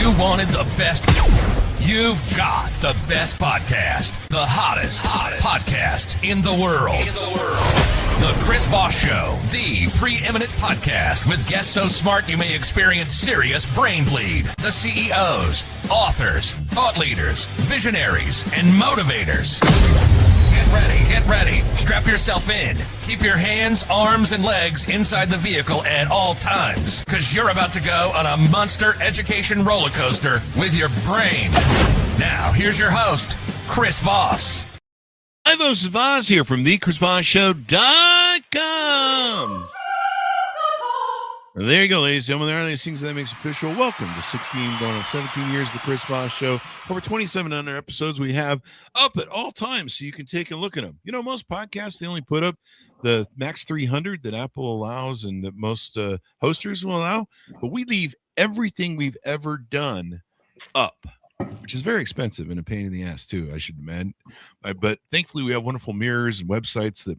You wanted the best. You've got the best podcast. The hottest podcast in the world. The Chris Voss Show, the preeminent podcast with guests so smart you may experience serious brain bleed. The CEOs, authors, thought leaders, visionaries, and motivators. Get ready. Strap yourself in. Keep your hands, arms, and legs inside the vehicle at all times, because you're about to go on a monster education roller coaster with your brain. Now, here's your host, Chris Voss. Hi, Voss here from thechrisvossshow.com. There you go, ladies and gentlemen. There are these things that makes official. Welcome to 16 going on 17 years of the Chris Voss Show. Over 2,700 episodes we have up at all times, so you can take a look at them. You know, most podcasts, they only put up the max 300 that Apple allows and that most hosters will allow. But we leave everything we've ever done up, which is very expensive and a pain in the ass, too, I should imagine. But thankfully, we have wonderful mirrors and websites that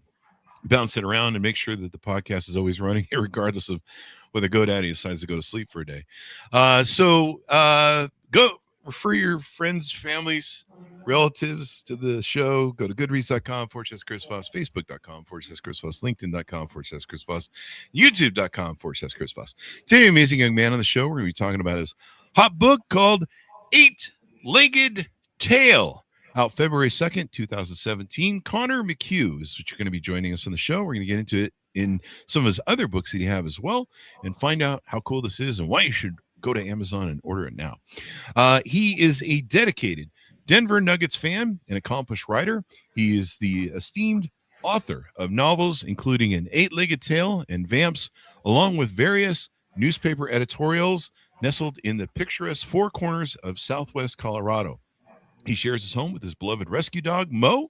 bounce it around and make sure that the podcast is always running, regardless of whether GoDaddy decides to go to sleep for a day. So go refer your friends, families, relatives to the show. Go to goodreads.com/Chris Voss, facebook.com/Chris Voss, linkedin.com/Chris Voss, youtube.com/Chris Voss. Today, an amazing young man on the show. We're going to be talking about his hot book called Eight-Legged Tail, out February 2nd, 2017. Connor McCue is what you're going to be joining us on the show. We're going to get into it in some of his other books that he have as well, and find out how cool this is and why you should go to Amazon and order it now. He is a dedicated Denver Nuggets fan and accomplished writer. He is the esteemed author of novels, including An Eight-Legged Tail and Vamps, along with various newspaper editorials nestled in the picturesque four corners of Southwest Colorado. He shares his home with his beloved rescue dog, Mo.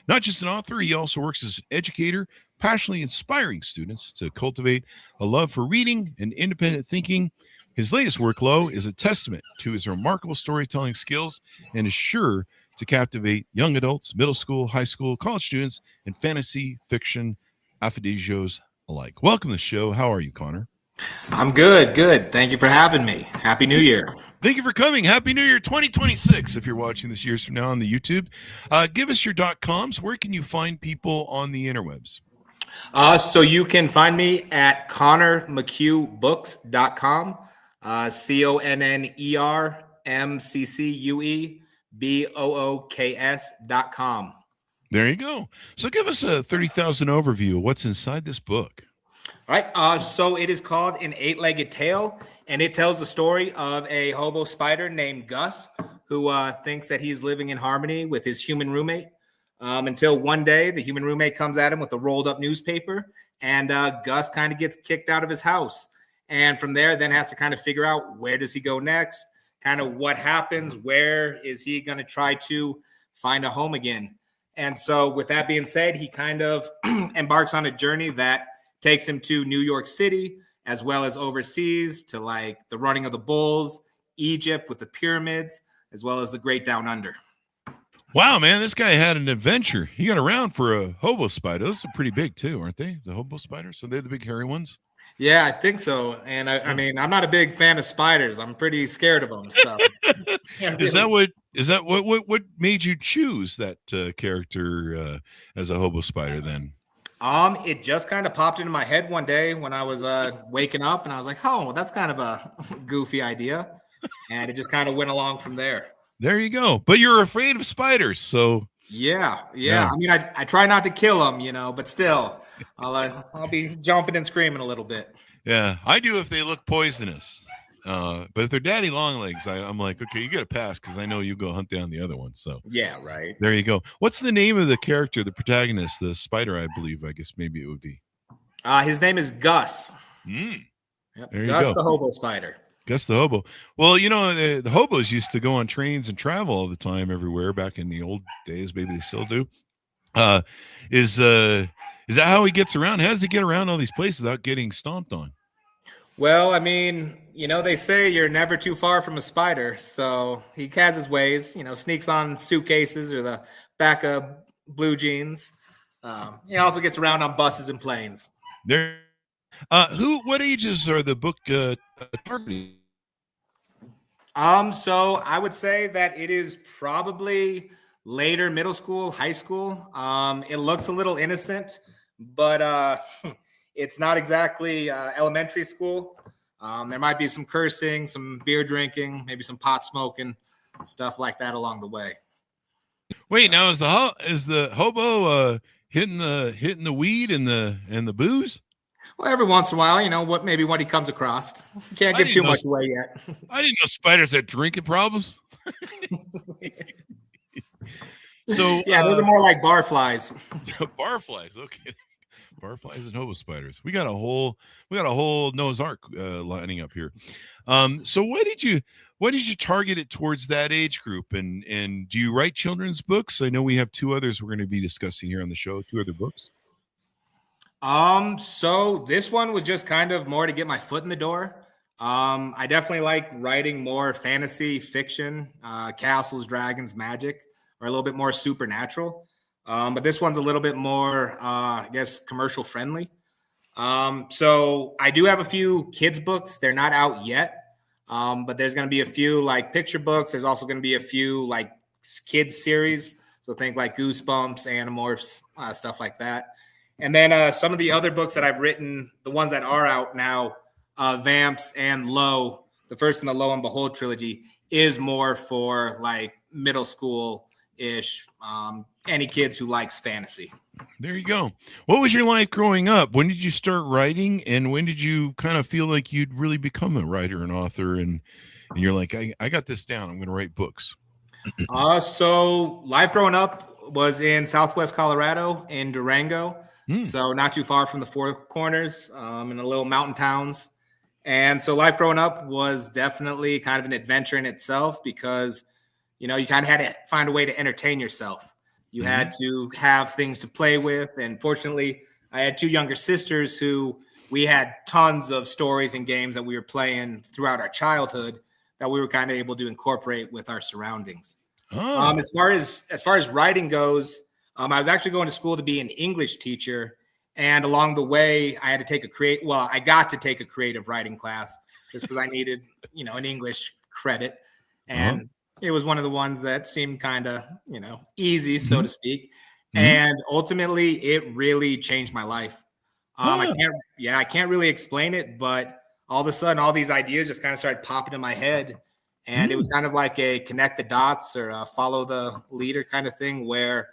Not just an author, he also works as an educator, passionately inspiring students to cultivate a love for reading and independent thinking. His latest work, Lo, is a testament to his remarkable storytelling skills and is sure to captivate young adults, middle school, high school, college students, and fantasy fiction aficionados alike. Welcome to the show. How are you, Connor? I'm good. Thank you for having me. Happy New Year. Thank you for coming. Happy New Year 2026. If you're watching this years from now on the YouTube, give us your .coms. Where can you find people on the interwebs? So you can find me at connormccuebooks.com, ConnerMcCuebooks.com. There you go. So give us a 30,000 overview of what's inside this book. All right. So it is called An Eight-Legged Tail, and it tells the story of a hobo spider named Gus, who thinks that he's living in harmony with his human roommate. Until one day, the human roommate comes at him with a rolled up newspaper, and Gus kind of gets kicked out of his house. And from there, then has to kind of figure out, where does he go next? Kind of what happens? Where is he going to try to find a home again? And so with that being said, he kind of embarks on a journey that takes him to New York City, as well as overseas to like the running of the bulls, Egypt with the pyramids, as well as the Great Down Under. Wow, man, this guy had an adventure. He got around for a hobo spider. Those are pretty big too, aren't they? The hobo spiders? So they're the big hairy ones? Yeah, I think so. And I mean, I'm not a big fan of spiders. I'm pretty scared of them. So Is that what made you choose that character as a hobo spider then? It just kind of popped into my head one day when I was waking up, and I was like, oh, that's kind of a goofy idea. And it just kind of went along from there. There you go. But you're afraid of spiders, so yeah. I mean, I try not to kill them, but still, I'll be jumping and screaming a little bit. Yeah, I do if they look poisonous. But if they're daddy long legs, I'm like, okay, you got to pass because I know you go hunt down the other one. So yeah, right. There you go. What's the name of the character, the protagonist, the spider? I believe. I guess maybe it would be. His name is Gus. Yep. Gus the hobo spider. Gus the hobo. Well, the hobos used to go on trains and travel all the time everywhere back in the old days. Maybe they still do. Is that how he gets around? How does he get around all these places without getting stomped on? Well, I mean, they say you're never too far from a spider. So he has his ways, sneaks on suitcases or the back of blue jeans. He also gets around on buses and planes. There. What ages are the book targeting? So I would say that it is probably later middle school, high school. It looks a little innocent, but it's not exactly elementary school. There might be some cursing, some beer drinking, maybe some pot smoking, stuff like that along the way. Wait, now is the hobo hitting the weed and the booze? Well, every once in a while, maybe what he comes across. Can't give too much away yet. I didn't know spiders had drinking problems. So yeah, those are more like barflies. Barflies, okay. Barflies and hobo spiders. We got a whole Noah's Ark lining up here. So why did you target it towards that age group? And do you write children's books? I know we have two others we're going to be discussing here on the show. Two other books. So this one was just kind of more to get my foot in the door. I definitely like writing more fantasy fiction, castles, dragons, magic, or a little bit more supernatural. But this one's a little bit more, I guess, commercial friendly. So I do have a few kids books. They're not out yet. But there's going to be a few like picture books. There's also going to be a few like kids series. So think like Goosebumps, Animorphs, stuff like that. And then some of the other books that I've written, the ones that are out now, Vamps and Low, the first in the Lo and Behold trilogy, is more for like middle school-ish, any kids who likes fantasy. There you go. What was your life growing up? When did you start writing, and when did you kind of feel like you'd really become a writer and author, and you're like, I got this down, I'm going to write books? So life growing up was in Southwest Colorado in Durango. So not too far from the Four Corners, in the little mountain towns. And so life growing up was definitely kind of an adventure in itself because, you kind of had to find a way to entertain yourself. You had to have things to play with. And fortunately, I had two younger sisters who we had tons of stories and games that we were playing throughout our childhood that we were kind of able to incorporate with our surroundings. As far as writing goes, I was actually going to school to be an English teacher. And along the way, I got to take a creative writing class just because I needed, an English credit. And it was one of the ones that seemed kind of, easy, so to speak. And ultimately, it really changed my life. I can't really explain it, but all of a sudden, all these ideas just kind of started popping in my head. And it was kind of like a connect the dots or a follow the leader kind of thing where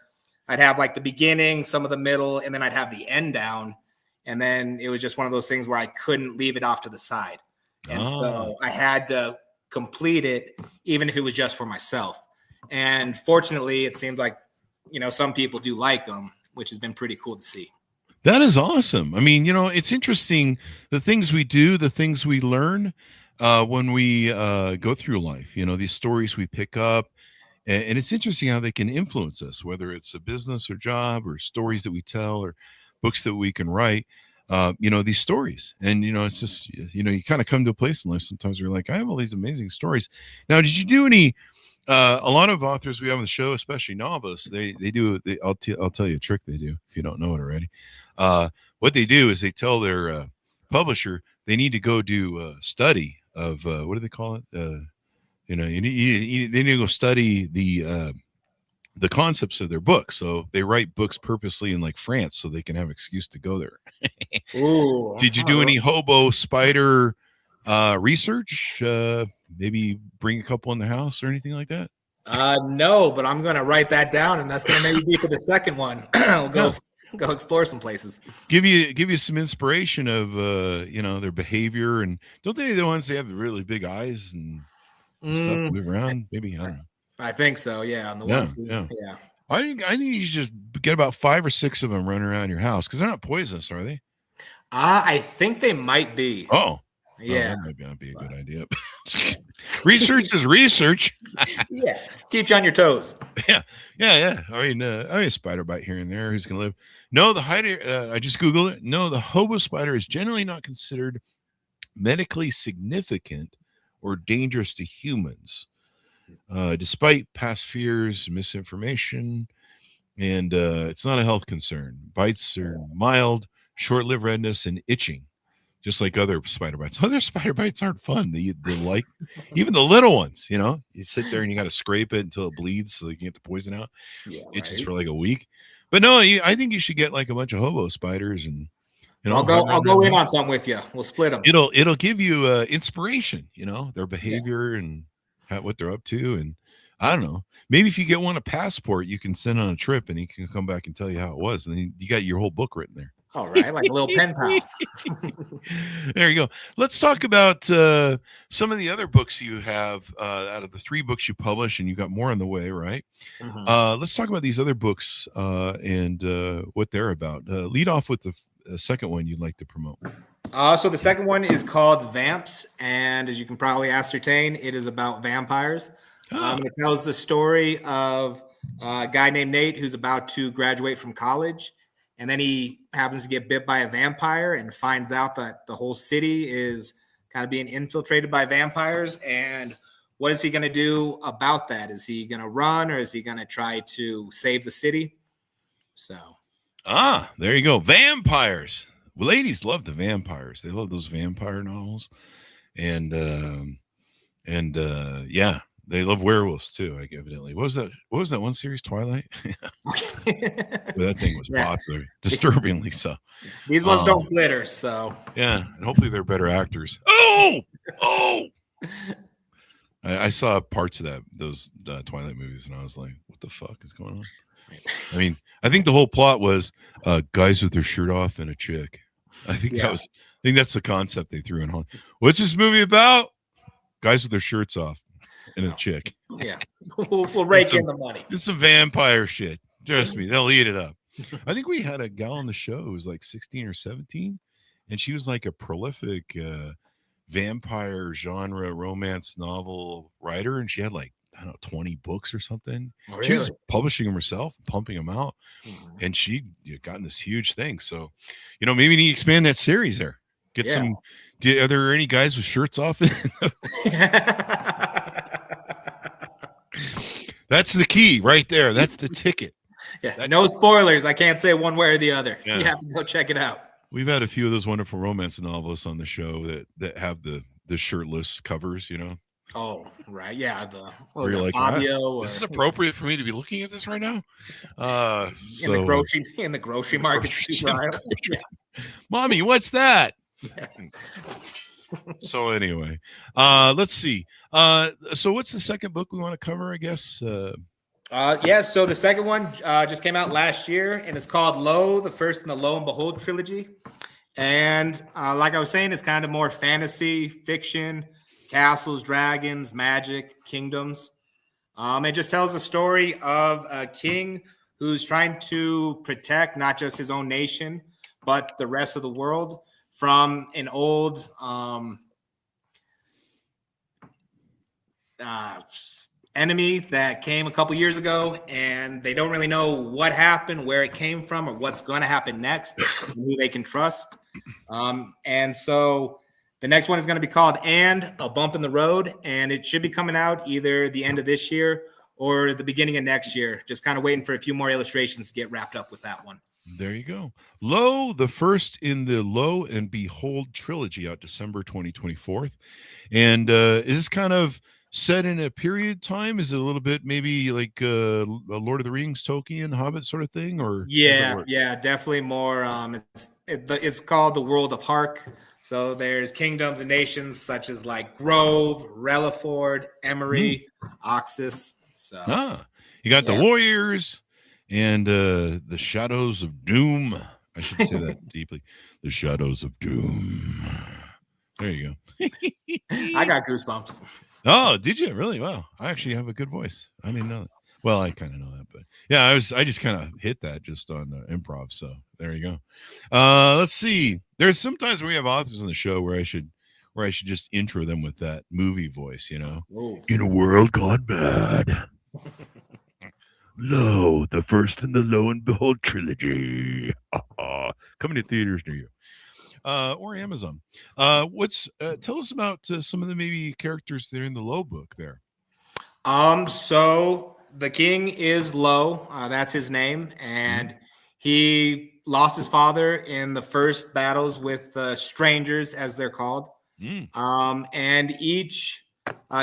I'd have like the beginning, some of the middle, and then I'd have the end down. And then it was just one of those things where I couldn't leave it off to the side. And so I had to complete it, even if it was just for myself. And fortunately, it seems like, some people do like them, which has been pretty cool to see. That is awesome. I mean, it's interesting, the things we do, the things we learn when we go through life, these stories we pick up. And it's interesting how they can influence us, whether it's a business or job or stories that we tell or books that we can write, these stories. And, it's just, you kind of come to a place in life. Sometimes you're like, I have all these amazing stories. Now, did you do any, a lot of authors we have on the show, especially novelists, I'll tell you a trick they do if you don't know it already. What they do is they tell their publisher they need to go do a study of, what do they call it? They need to go study the concepts of their book. So they write books purposely in like France so they can have an excuse to go there. Ooh, Did you do any hobo spider research? Maybe bring a couple in the house or anything like that? No, but I'm going to write that down, and that's going to maybe be for the second one. I'll go explore some places. Give you some inspiration of their behavior, and don't they the ones they have the really big eyes and stuff move around? Maybe I don't know. I think so. Yeah, on the ones. Yeah. I think you should just get about 5 or 6 of them running around your house because they're not poisonous, are they? I think they might be. Oh, yeah, that might not be a good idea. Research is research. Yeah, keeps you on your toes. Yeah. I mean, a spider bite here and there. Who's gonna live? No, I just Googled it. No, the hobo spider is generally not considered medically significant or dangerous to humans, despite past fears, misinformation, and it's not a health concern. Bites are mild, short-lived redness, and itching. just like other spider bites. Other spider bites aren't fun. They're like even the little ones. You sit there and you got to scrape it until it bleeds so you can get the poison out. Yeah, Itches right. for like a week. But no, I think you should get like a bunch of hobo spiders and I'll go in on some with you. We'll split them. It'll give you inspiration. Their Yeah. behavior and what they're up to, and I don't know. Maybe if you get one a passport, you can send on a trip, and he can come back and tell you how it was, and then you got your whole book written there. All right, like a little pen pal. There you go. Let's talk about some of the other books you have out of the 3 books you publish, and you got more on the way, right? Mhm. Let's talk about these other books and what they're about. Lead off with the second one you'd like to promote. So the second one is called Vamps, and as you can probably ascertain, it is about vampires. And it tells the story of a guy named Nate who's about to graduate from college, and then he happens to get bit by a vampire and finds out that the whole city is kind of being infiltrated by vampires. And what is he going to do about that? Is he going to run, or is he going to try to save the city? So, there you go. Vampires. Well, ladies love the vampires. They love those vampire novels, and yeah, they love werewolves too. Evidently, what was that one series, Twilight? Well, that thing was popular, disturbingly so. These ones don't glitter, so yeah, and hopefully they're better actors. Oh. I saw parts of those Twilight movies, and I was like, "What the fuck is going on?" I mean, I think the whole plot was guys with their shirt off and a chick. I think that's the concept they threw in Hollywood. What's this movie about? Guys with their shirts off and a chick. Yeah, we'll rake in the money. It's some vampire shit. Trust me, they'll eat it up. I think we had a gal on the show who was like 16 or 17, and she was like a prolific vampire genre romance novel writer, and she had like, I don't know, 20 books or something. Oh, really? She was publishing them herself, pumping them out, Mhm. and she gotten this huge thing. So, maybe you need to expand that series there. Get some. Are there any guys with shirts off? That's the key right there. That's the ticket. Yeah, no spoilers. I can't say one way or the other. Yeah. You have to go check it out. We've had a few of those wonderful romance novelists on the show that have the shirtless covers, Oh, right. Yeah. Where you're like, Fabio? This is appropriate for me to be looking at this right now. In the grocery market. Mommy, what's that? So anyway, let's see. So what's the second book we want to cover? I guess. So the second one just came out last year, and it's called Lo, the first in the Lo and Behold trilogy. And like I was saying, it's kind of more fantasy fiction, castles, dragons, magic, kingdoms. It just tells the story of a king who's trying to protect not just his own nation, but the rest of the world from an old enemy that came a couple years ago, and they don't really know what happened, where it came from, or what's going to happen next, who they can trust. And so the next one is going to be called And a Bump in the Road, and it should be coming out either the end of this year or the beginning of next year. Just kind of waiting for a few more illustrations to get wrapped up with that one. There you go. Lo, the first in the Lo and Behold trilogy, out December 2024. And is this kind of set in a period time? Is it a little bit maybe like a Lord of the Rings, Tolkien, Hobbit sort of thing? Or definitely more. It's called the World of Hark. So there's kingdoms and nations such as like Grove, Relaford, Emery, Oxus. So you got the warriors and the shadows of doom. I should say that deeply. The shadows of doom. There you go. I got goosebumps. Oh, did you really? Wow. I actually have a good voice. I didn't know that. Well, I kind of know that, but yeah, I just kind of hit that just on improv. So there you go. Let's see. There's sometimes we have authors on the show where I should just intro them with that movie voice, Ooh. In a world gone bad. Lo, the first in the Lo and Behold trilogy. Coming to theaters near you. Or Amazon. Tell us about some of the maybe characters that are in the Lo book there. So the king is Lo. That's his name, and He lost his father in the first battles with strangers, as they're called. And each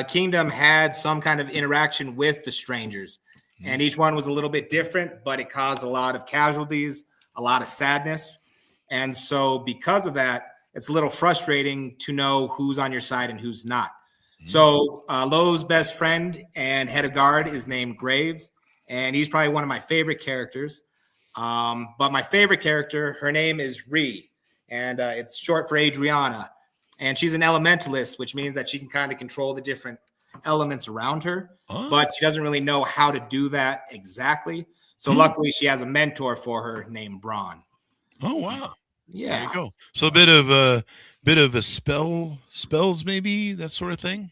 kingdom had some kind of interaction with the strangers. And each one was a little bit different, but it caused a lot of casualties, a lot of sadness. And so because of that, it's a little frustrating to know who's on your side and who's not. So Lowe's best friend and head of guard is named Graves, and he's probably one of my favorite characters. But my favorite character, her name is Ree, and it's short for Adriana. And she's an elementalist, which means that she can kind of control the different elements around her, but she doesn't really know how to do that exactly. So luckily she has a mentor for her named Braun. Oh, wow. Yeah. There you go. So a bit of a spells, maybe that sort of thing.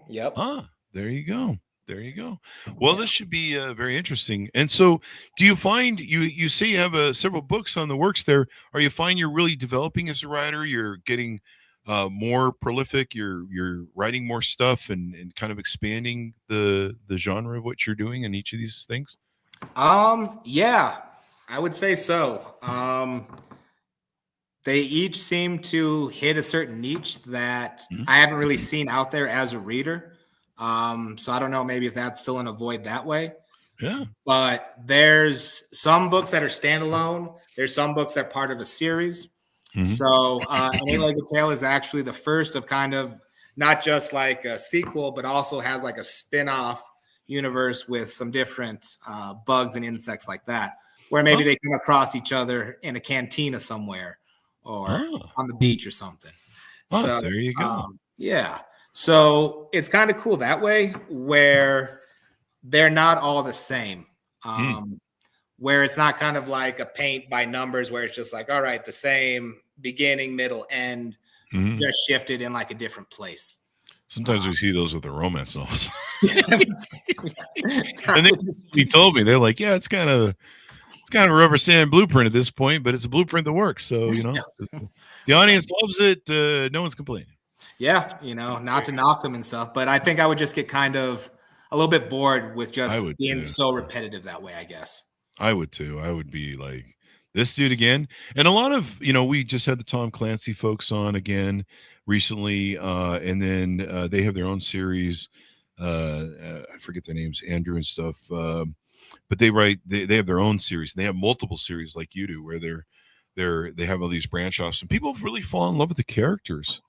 Yep. There you go. There you go. Well, this should be very interesting. And so, do you find you say you have several books on the works there? Are you find you're really developing as a writer? You're getting more prolific. You're writing more stuff and kind of expanding the genre of what you're doing in each of these things. Yeah, I would say so. They each seem to hit a certain niche that I haven't really seen out there as a reader. So I don't know, maybe if that's filling a void that way. Yeah. But there's some books that are standalone. There's some books that are part of a series. So An Eight-Legged Tale is actually the first of kind of not just like a sequel, but also has like a spin-off universe with some different bugs and insects like that, where maybe they come across each other in a cantina somewhere or on the beach or something. So there you go. Yeah. So it's kind of cool that way, where they're not all the same. Where it's not kind of like a paint by numbers, where it's just like, all right, the same beginning, middle, end, just shifted in like a different place. Sometimes we see those with the romance novels. And they told me, they're like, yeah, it's kind of a rubber stamp blueprint at this point, but it's a blueprint that works. So, the audience loves it. No one's complaining. Yeah, not to knock them and stuff, but I think I would just get kind of a little bit bored with just being so repetitive that way, I guess. I would too. I would be like, this dude again. And a lot of, we just had the Tom Clancy folks on again recently. And then they have their own series. I forget their names, Andrew and stuff. But they have their own series. And they have multiple series like you do, where they have all these branch offs, and people really fall in love with the characters.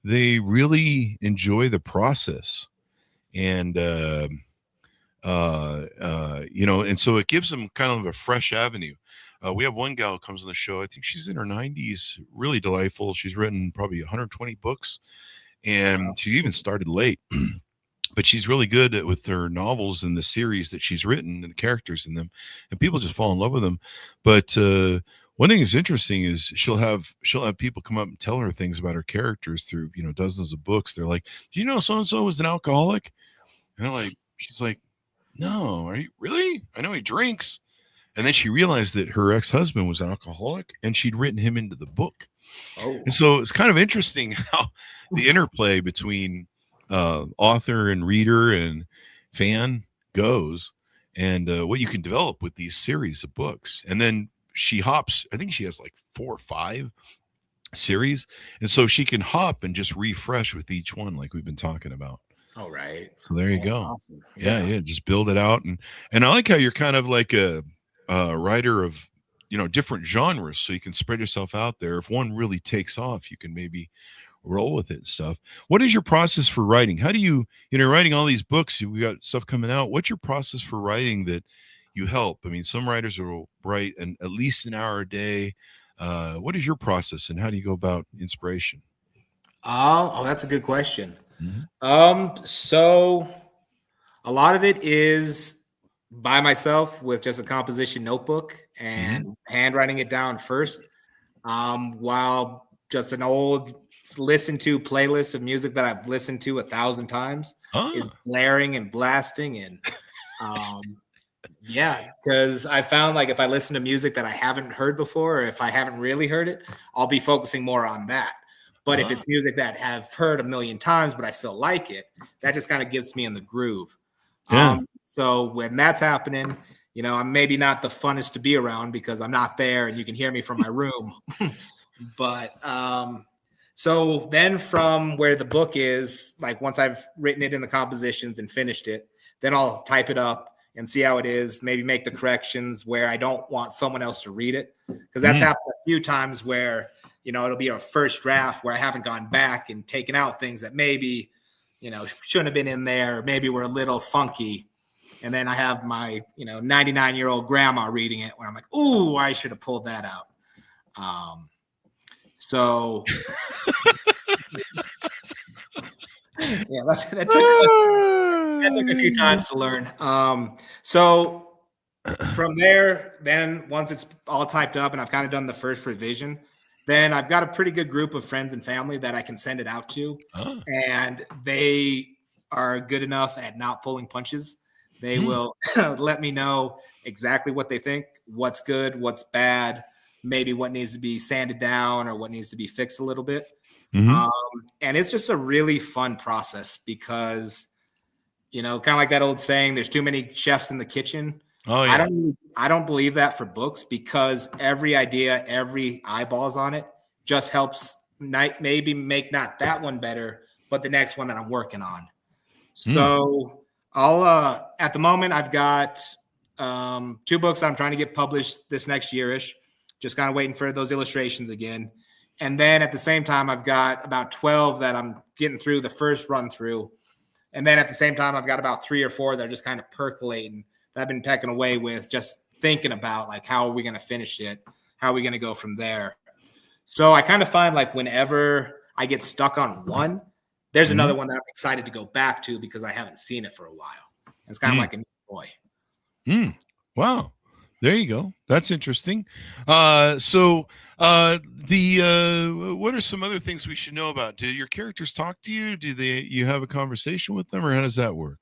They really enjoy the process. And, and so it gives them kind of a fresh avenue. We have one gal who comes on the show. I think she's in her 90s, really delightful. She's written probably 120 books, and she even started late, but she's really good with her novels and the series that she's written and the characters in them, and people just fall in love with them. But one thing that's interesting is she'll have people come up and tell her things about her characters through, dozens of books. They're like, do you know so-and-so was an alcoholic? And she's like, no, are you really? I know he drinks. And then she realized that her ex-husband was an alcoholic, and she'd written him into the book. And so it's kind of interesting how the interplay between author and reader and fan goes, and what you can develop with these series of books. And then she hops, I think she has like 4 or 5 series. And so she can hop and just refresh with each one, like we've been talking about. All right. So there you go. Awesome. Yeah. Just build it out. And I like how you're kind of like a writer of, different genres. So you can spread yourself out there. If one really takes off, you can maybe roll with it and stuff. What is your process for writing? How do you writing all these books, we got stuff coming out. What's your process for writing that you help? I mean, some writers will write at least an hour a day. What is your process, and how do you go about inspiration? Oh, that's a good question. So a lot of it is by myself with just a composition notebook and handwriting it down first, while just an old listened to playlist of music that I've listened to 1,000 times is blaring and blasting. And because I found like if I listen to music that I haven't heard before, or if I haven't really heard it, I'll be focusing more on that. But if it's music that I've heard 1,000,000 times, but I still like it, that just kind of gets me in the groove. So when that's happening, I'm maybe not the funnest to be around because I'm not there and you can hear me from my room. But so then from where the book is, like once I've written it in the compositions and finished it, then I'll type it up and see how it is, maybe make the corrections where I don't want someone else to read it. Because that's happened a few times where, it'll be a first draft where I haven't gone back and taken out things that maybe, shouldn't have been in there, maybe were a little funky. And then I have my, 99-year-old grandma reading it where I'm like, ooh, I should have pulled that out. So yeah, that took a few times to learn. So from there, then once it's all typed up and I've kind of done the first revision, then I've got a pretty good group of friends and family that I can send it out to. Oh. And they are good enough at not pulling punches. They will let me know exactly what they think, what's good, what's bad, maybe what needs to be sanded down or what needs to be fixed a little bit. And it's just a really fun process because, kind of like that old saying, there's too many chefs in the kitchen. Oh, yeah. I don't believe that for books because every idea, every eyeballs on it just helps maybe make not that one better, but the next one that I'm working on. So I'll at the moment I've got 2 books that I'm trying to get published this next year-ish, just kind of waiting for those illustrations again. And then at the same time, I've got about 12 that I'm getting through the first run through. And then at the same time, I've got about 3 or 4 that are just kind of percolating that I've been pecking away with, just thinking about like, how are we going to finish it? How are we going to go from there? So I kind of find like whenever I get stuck on one, there's another one that I'm excited to go back to because I haven't seen it for a while. It's kind of like a new boy. Wow. There you go. That's interesting. So what are some other things we should know about? Do your characters talk to you? Do you have a conversation with them, or how does that work?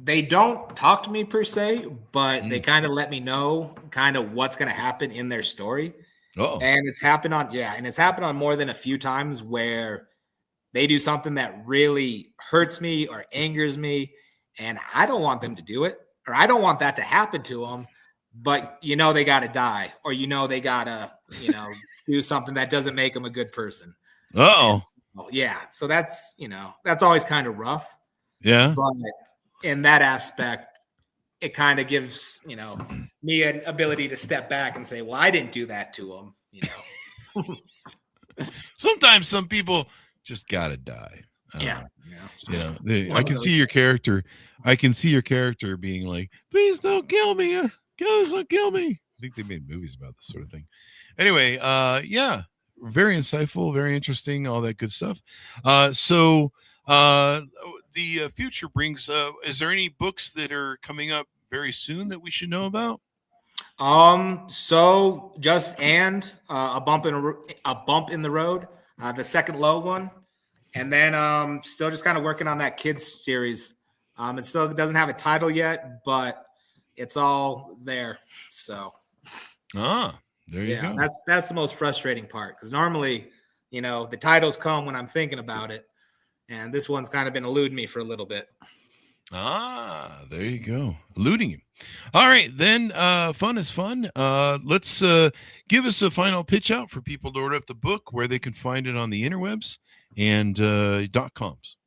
They don't talk to me per se, but they kind of let me know kind of what's going to happen in their story. Oh, and it's happened on more than a few times where they do something that really hurts me or angers me, and I don't want them to do it, or I don't want that to happen to them, but they got to die, or they got to do something that doesn't make them a good person. Oh, yeah. So that's that's always kind of rough. Yeah, but in that aspect, it kind of gives me an ability to step back and say, well, I didn't do that to him. Sometimes some people just gotta die. Yeah. I can see your character. I can see your character being like, please don't kill me. Please don't kill me. I think they made movies about this sort of thing. Anyway, yeah, very insightful, very interesting, all that good stuff. So the future brings, is there any books that are coming up very soon that we should know about? So just a bump in the road, the second low one. And then still just kind of working on that kids series. It still doesn't have a title yet, but it's all there. So there you go. That's the most frustrating part, because normally, the titles come when I'm thinking about it. And this one's kind of been eluding me for a little bit. There you go. Eluding you. All right, then fun is fun. Let's give us a final pitch out for people to order up the book, where they can find it on the interwebs and .coms.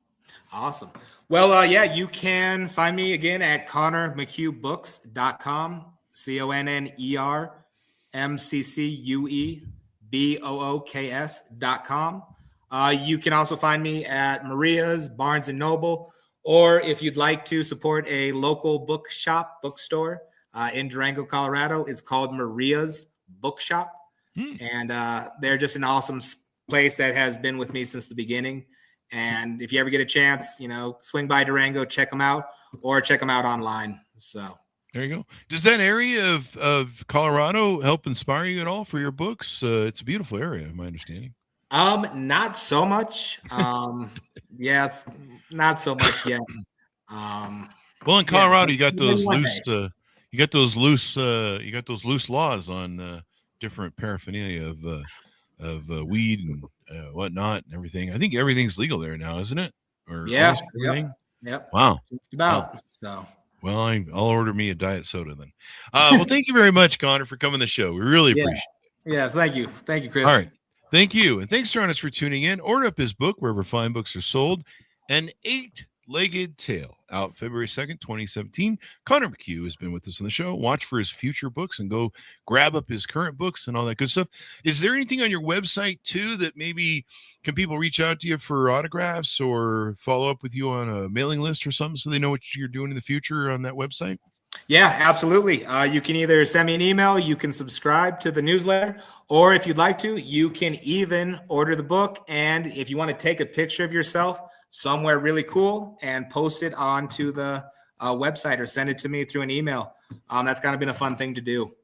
Awesome. Well, you can find me again at ConnorMcCueBooks.com, ConnorMcCuebooks.com. You can also find me at Maria's, Barnes & Noble, or if you'd like to support a local bookstore in Durango, Colorado, it's called Maria's Bookshop. And they're just an awesome place that has been with me since the beginning. And if you ever get a chance, swing by Durango, check them out, or check them out online. So there you go. Does that area of Colorado help inspire you at all for your books? It's a beautiful area, my understanding. Not so much. Yeah, it's not so much yet. Well, in Colorado, you got those loose laws on different paraphernalia of weed and whatnot and everything. I think everything's legal there now, isn't it? Or yeah. everything. Yep. Wow. Just about. So Well, I'll order me a diet soda then. Well, thank you very much, Connor, for coming to the show. We really appreciate it. Yes, thank you. Thank you, Chris. All right. Thank you. And thanks, Jonas, for tuning in. Order up his book wherever fine books are sold. An Eight-Legged Tale, out February 2nd, 2017. Connor McCue has been with us on the show. Watch for his future books and go grab up his current books and all that good stuff. Is there anything on your website, too, that maybe can people reach out to you for autographs or follow up with you on a mailing list or something so they know what you're doing in the future on that website? Yeah, absolutely. You can either send me an email, you can subscribe to the newsletter, or if you'd like to, you can even order the book. And if you want to take a picture of yourself somewhere really cool and post it onto the website or send it to me through an email, that's kind of been a fun thing to do.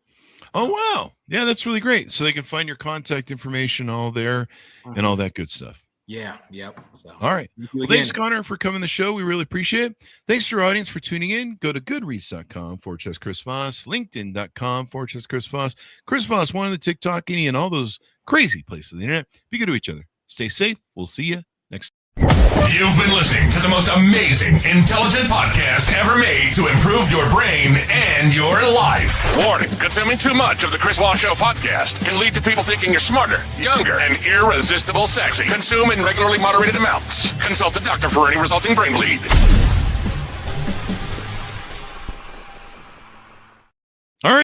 Oh, wow. Yeah, that's really great. So they can find your contact information all there and all that good stuff. Yeah. Yep. So, all right. Well, thanks, Connor, for coming to the show. We really appreciate it. Thanks to our audience for tuning in. Go to goodreads.com/Chris Voss, LinkedIn.com/Chris Voss, Chris Voss, one on the TikTok, any and all those crazy places on the internet. Be good to each other. Stay safe. We'll see you next time. You've been listening to the most amazing, intelligent podcast ever made to improve your brain and your life. Warning, consuming too much of the Chris Voss Show podcast can lead to people thinking you're smarter, younger, and irresistible sexy. Consume in regularly moderated amounts. Consult a doctor for any resulting brain bleed.